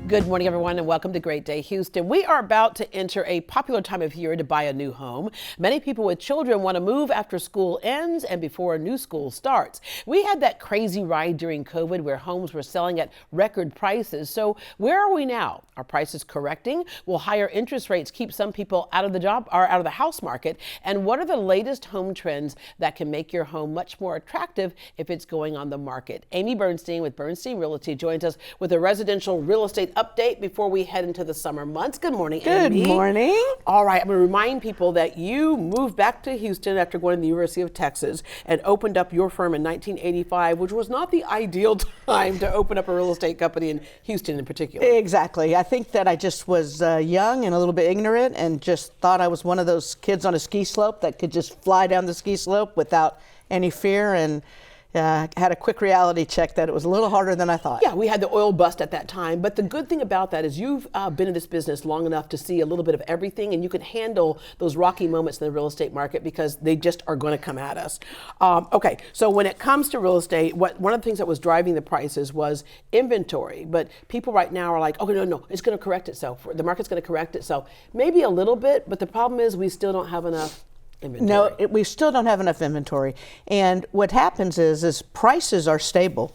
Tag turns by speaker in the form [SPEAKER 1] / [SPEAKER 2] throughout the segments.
[SPEAKER 1] Good morning, everyone, and welcome to Great Day Houston. We are about to enter a popular time of year to buy a new home. Many people with children want to move after school ends and before a new school starts. We had that crazy ride during COVID where homes were selling at record prices. So where are we now? Are prices correcting? Will higher interest rates keep some people out of the house market? And what are the latest home trends that can make your home much more attractive if it's going on the market? Amy Bernstein with Bernstein Realty joins us with a residential real estate update before we head into the summer months. Good morning, Amy.
[SPEAKER 2] Good morning.
[SPEAKER 1] All right, I'm going to remind people that you moved back to Houston after going to the University of Texas and opened up your firm in 1985, which was not the ideal time to open up a real estate company in Houston in particular.
[SPEAKER 2] Exactly. I think that I just was young and a little bit ignorant and just thought I was one of those kids on a ski slope that could just fly down the ski slope without any fear, and had a quick reality check that it was a little harder than I thought.
[SPEAKER 1] Yeah, we had the oil bust at that time, but the good thing about that is you've been in this business long enough to see a little bit of everything, and you can handle those rocky moments in the real estate market because they just are going to come at us. Okay, so when it comes to real estate, one of the things that was driving the prices was inventory, but people right now are like, okay, no, it's going to correct itself. The market's going to correct itself. Maybe a little bit, but the problem is we still don't have enough inventory.
[SPEAKER 2] No, we still don't have enough inventory. And what happens is prices are stable,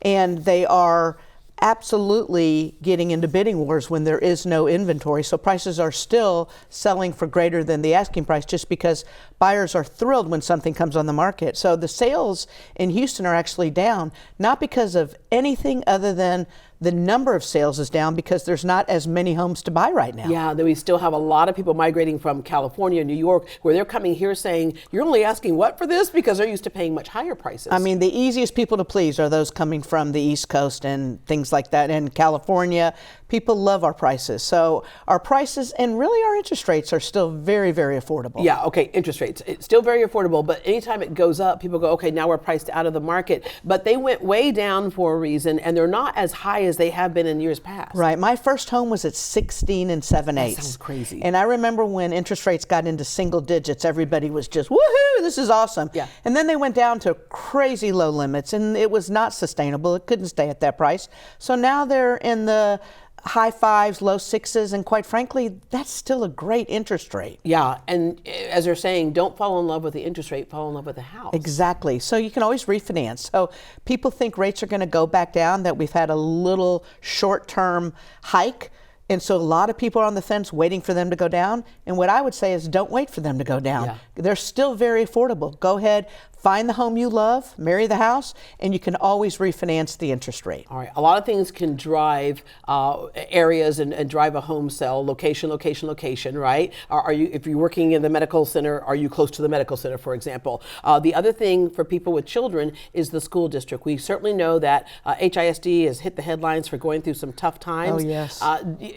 [SPEAKER 2] and they are absolutely getting into bidding wars when there is no inventory. So prices are still selling for greater than the asking price just because buyers are thrilled when something comes on the market. So the sales in Houston are actually down, not because of anything other than the number of sales is down because there's not as many homes to buy right now.
[SPEAKER 1] Yeah, we still have a lot of people migrating from California, New York, where they're coming here saying, you're only asking what for this? Because they're used to paying much higher prices.
[SPEAKER 2] I mean, the easiest people to please are those coming from the East Coast and things like that. And California, people love our prices. So our prices and really our interest rates are still very, very affordable.
[SPEAKER 1] Yeah, okay, interest rates. It's still very affordable, but anytime it goes up, people go, okay, now we're priced out of the market. But they went way down for a reason, and they're not as high as they have been in years past.
[SPEAKER 2] Right. My first home was at 16 and 7/8.
[SPEAKER 1] That sounds crazy.
[SPEAKER 2] And I remember when interest rates got into single digits, everybody was just, woohoo, this is awesome.
[SPEAKER 1] Yeah.
[SPEAKER 2] And then they went down to crazy low limits, and it was not sustainable. It couldn't stay at that price. So now they're in the high fives, low sixes, and quite frankly, that's still a great interest rate.
[SPEAKER 1] Yeah, and as they're saying, don't fall in love with the interest rate, fall in love with the house.
[SPEAKER 2] Exactly. So you can always refinance. So people think rates are going to go back down, that we've had a little short-term hike. And so a lot of people are on the fence waiting for them to go down. And what I would say is don't wait for them to go down.
[SPEAKER 1] Yeah.
[SPEAKER 2] They're still very affordable. Go ahead, find the home you love, marry the house, and you can always refinance the interest rate.
[SPEAKER 1] All right. A lot of things can drive areas and drive a home sale. Location, right? If you're working in the medical center, are you close to the medical center, for example? The other thing for people with children is the school district. We certainly know that HISD has hit the headlines for going through some tough times.
[SPEAKER 2] Oh, yes.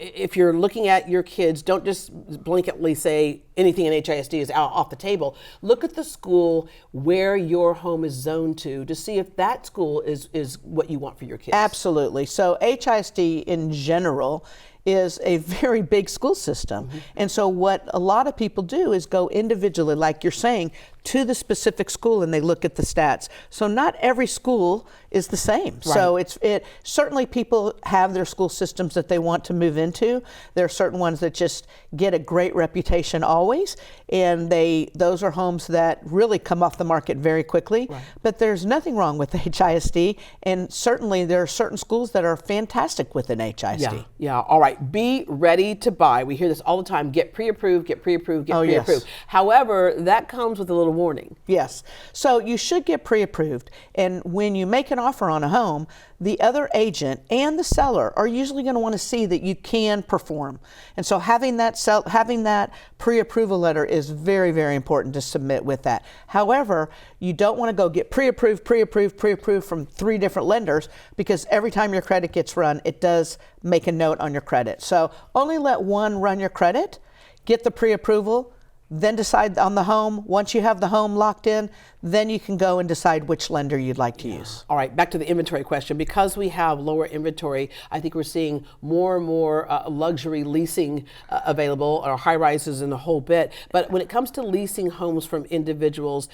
[SPEAKER 1] If you're looking at your kids, don't just blanketly say anything in HISD is off the table. Look at the school where your home is zoned to see if that school is what you want for your kids.
[SPEAKER 2] Absolutely. So HISD in general is a very big school system. Mm-hmm. And so what a lot of people do is go individually, like you're saying, to the specific school, and they look at the stats. So not every school is the same. Right. So it certainly people have their school systems that they want to move into. There are certain ones that just get a great reputation always, and those are homes that really come off the market very quickly. Right. But there's nothing wrong with the HISD, and certainly there are certain schools that are fantastic within HISD.
[SPEAKER 1] Yeah. All right. Be ready to buy. We hear this all the time. Get pre-approved, get pre-approved, get pre-approved. Yes. However, that comes with a little warning.
[SPEAKER 2] Yes. So you should get pre-approved. And when you make an offer on a home, the other agent and the seller are usually going to want to see that you can perform. And so having that pre-approval letter is very, very important to submit with that. However, you don't want to go get pre-approved from 3 different lenders, because every time your credit gets run, it does make a note on your credit. So only let one run your credit, get the pre-approval, then decide on the home. Once you have the home locked in, then you can go and decide which lender you'd like to use.
[SPEAKER 1] All right, back to the inventory question. Because we have lower inventory, I think we're seeing more and more luxury leasing available, or high rises and a whole bit. But when it comes to leasing homes from individuals,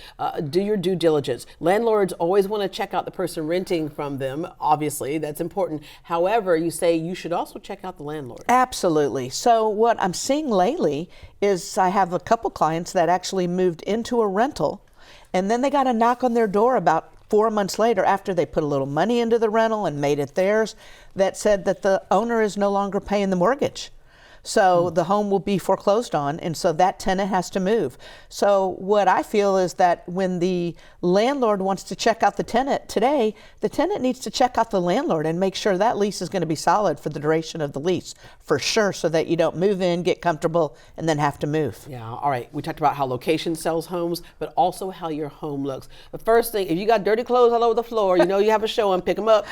[SPEAKER 1] do your due diligence. Landlords always want to check out the person renting from them. Obviously, that's important. However, you say you should also check out the landlord.
[SPEAKER 2] Absolutely. So what I'm seeing lately is I have a couple clients that actually moved into a rental, and then they got a knock on their door about 4 months later, after they put a little money into the rental and made it theirs, that said that the owner is no longer paying the mortgage. So the home will be foreclosed on, and so that tenant has to move. So what I feel is that when the landlord wants to check out the tenant today, the tenant needs to check out the landlord and make sure that lease is going to be solid for the duration of the lease, for sure, so that you don't move in, get comfortable, and then have to move.
[SPEAKER 1] Yeah, all right. We talked about how location sells homes, but also how your home looks. The first thing, if you got dirty clothes all over the floor, you know you have a show on, pick them up,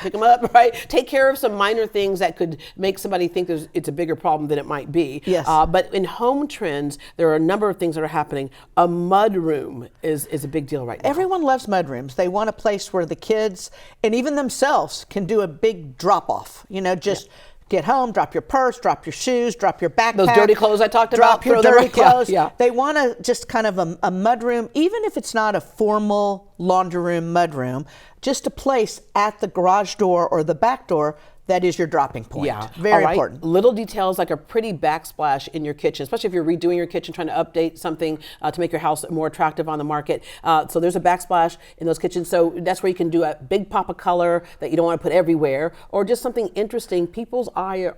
[SPEAKER 1] right? Take care of some minor things that could make somebody think it's a bigger problem than it might be.
[SPEAKER 2] Yes.
[SPEAKER 1] But in home trends, there are a number of things that are happening. A mud room is a big deal right now.
[SPEAKER 2] Everyone loves mud rooms. They want a place where the kids and even themselves can do a big drop off. You know, just get home, drop your purse, drop your shoes, drop your backpack.
[SPEAKER 1] Those dirty clothes I talked about.
[SPEAKER 2] Drop your dirty clothes.
[SPEAKER 1] Yeah.
[SPEAKER 2] They want to just kind of a mud room, even if it's not a formal laundry room, mud room, just a place at the garage door or the back door that is your dropping point.
[SPEAKER 1] Yeah,
[SPEAKER 2] very important.
[SPEAKER 1] Little details like a pretty backsplash in your kitchen, especially if you're redoing your kitchen, trying to update something to make your house more attractive on the market. So there's a backsplash in those kitchens. So that's where you can do a big pop of color that you don't want to put everywhere, or just something interesting. People's eyes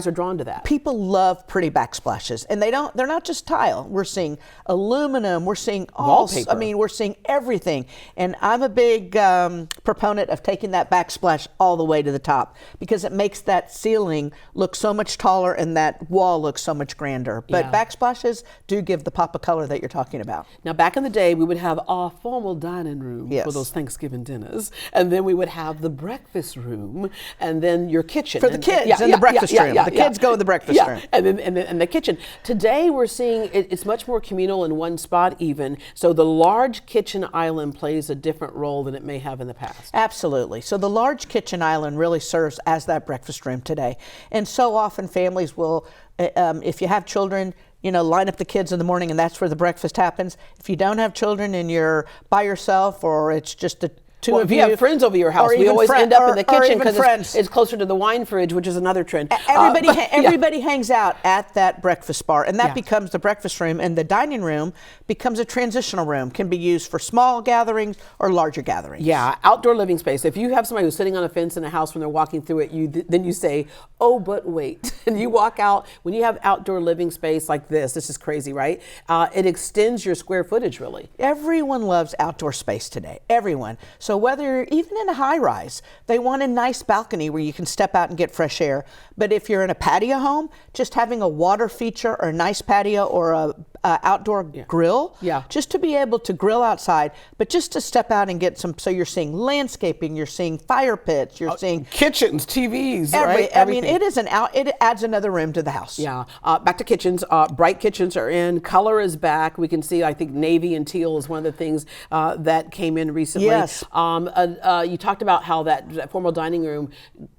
[SPEAKER 1] are drawn to that.
[SPEAKER 2] People love pretty backsplashes, and they're not just tile. We're seeing aluminum, we're seeing
[SPEAKER 1] wallpaper.
[SPEAKER 2] We're seeing everything. And I'm a big proponent of taking that backsplash all the way to the top, because it makes that ceiling look so much taller and that wall look so much grander. But backsplashes do give the pop of color that you're talking about.
[SPEAKER 1] Now, back in the day, we would have a formal dining room for those Thanksgiving dinners, and then we would have the breakfast room, and then your kitchen.
[SPEAKER 2] For the kids in the breakfast room. The kids go in the breakfast room.
[SPEAKER 1] And then the kitchen. Today, we're seeing it's much more communal in one spot even, so the large kitchen island plays a different role than it may have in the past.
[SPEAKER 2] Absolutely. So the large kitchen island really serves as that breakfast room today. And so often families will, if you have children, line up the kids in the morning and that's where the breakfast happens. If you don't have children and you're by yourself, or it's just the two of you.
[SPEAKER 1] If you have friends over your house, we always end up in the kitchen because it's closer to the wine fridge, which is another trend.
[SPEAKER 2] Everybody hangs out at that breakfast bar, and that becomes the breakfast room, and the dining room becomes a transitional room, can be used for small gatherings or larger gatherings.
[SPEAKER 1] Yeah, outdoor living space. If you have somebody who's sitting on a fence in a house when they're walking through it, then you say, oh, but wait. And you walk out, when you have outdoor living space like this is crazy, right? It extends your square footage, really.
[SPEAKER 2] Everyone loves outdoor space today, everyone. So whether you're even in a high rise, they want a nice balcony where you can step out and get fresh air. But if you're in a patio home, just having a water feature or a nice patio or a outdoor grill, just to be able to grill outside, but just to step out and get some, so you're seeing landscaping, you're seeing fire pits, you're seeing
[SPEAKER 1] kitchens, TVs, right?
[SPEAKER 2] I mean, it adds another room to the house.
[SPEAKER 1] Yeah. Back to kitchens. Bright kitchens are in. Color is back. We can see, I think, navy and teal is one of the things that came in recently.
[SPEAKER 2] Yes.
[SPEAKER 1] You talked about how that formal dining room,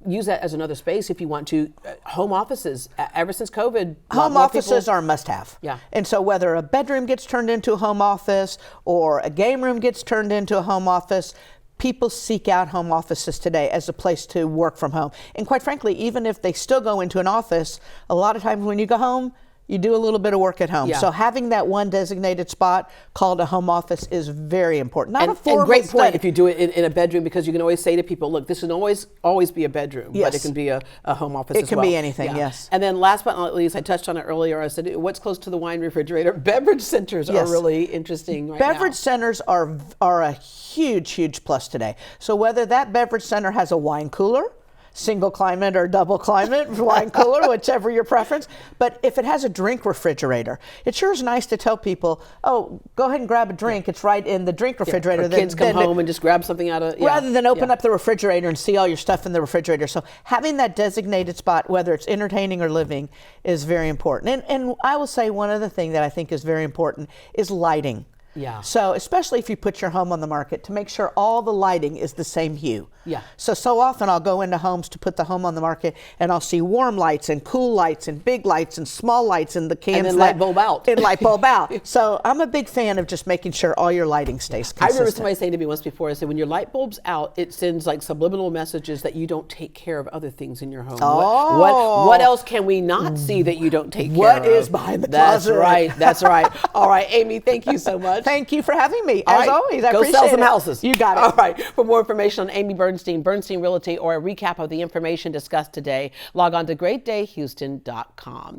[SPEAKER 1] use that as another space if you want to. Home offices, ever since COVID.
[SPEAKER 2] Home offices are a must-have.
[SPEAKER 1] Yeah.
[SPEAKER 2] And so whether a bedroom gets turned into a home office or a game room gets turned into a home office, people seek out home offices today as a place to work from home. And quite frankly, even if they still go into an office, a lot of times when you go home, you do a little bit of work at home. So having that one designated spot called a home office is very important. Not a formal
[SPEAKER 1] and great
[SPEAKER 2] study.
[SPEAKER 1] point if you do it in a bedroom, because you can always say to people, look, this can always be a bedroom, but it can be a home office as well.
[SPEAKER 2] It can be anything, yes.
[SPEAKER 1] And then last but not least, I touched on it earlier, I said, what's close to the wine refrigerator? Beverage centers are really interesting right now.
[SPEAKER 2] Beverage centers are a huge, huge plus today. So whether that beverage center has a wine cooler, single climate or double climate wine cooler, whichever your preference. But if it has a drink refrigerator, it sure is nice to tell people, oh, go ahead and grab a drink. It's right in the drink refrigerator.
[SPEAKER 1] Or kids come home and just grab something out of
[SPEAKER 2] rather than open up the refrigerator and see all your stuff in the refrigerator. So having that designated spot, whether it's entertaining or living, is very important. And I will say one other thing that I think is very important is lighting.
[SPEAKER 1] Yeah.
[SPEAKER 2] So especially if you put your home on the market, to make sure all the lighting is the same hue.
[SPEAKER 1] Yeah.
[SPEAKER 2] So often I'll go into homes to put the home on the market, and I'll see warm lights and cool lights and big lights and small lights and the cans.
[SPEAKER 1] And then light bulb out.
[SPEAKER 2] And light bulb out. So I'm a big fan of just making sure all your lighting stays consistent.
[SPEAKER 1] I remember somebody saying to me once before, I said, when your light bulb's out, it sends like subliminal messages that you don't take care of other things in your home.
[SPEAKER 2] Oh.
[SPEAKER 1] What else can we not see that you don't take care of?
[SPEAKER 2] What is behind the closet?
[SPEAKER 1] That's right. That's right. All right, Amy, thank you so much.
[SPEAKER 2] Thank you for having me.
[SPEAKER 1] All
[SPEAKER 2] As
[SPEAKER 1] right,
[SPEAKER 2] always, I
[SPEAKER 1] go
[SPEAKER 2] appreciate
[SPEAKER 1] sell some
[SPEAKER 2] it.
[SPEAKER 1] houses.
[SPEAKER 2] You got it.
[SPEAKER 1] All right. For more information on Amy Bernstein, Bernstein Realty, or a recap of the information discussed today, log on to greatdayhouston.com.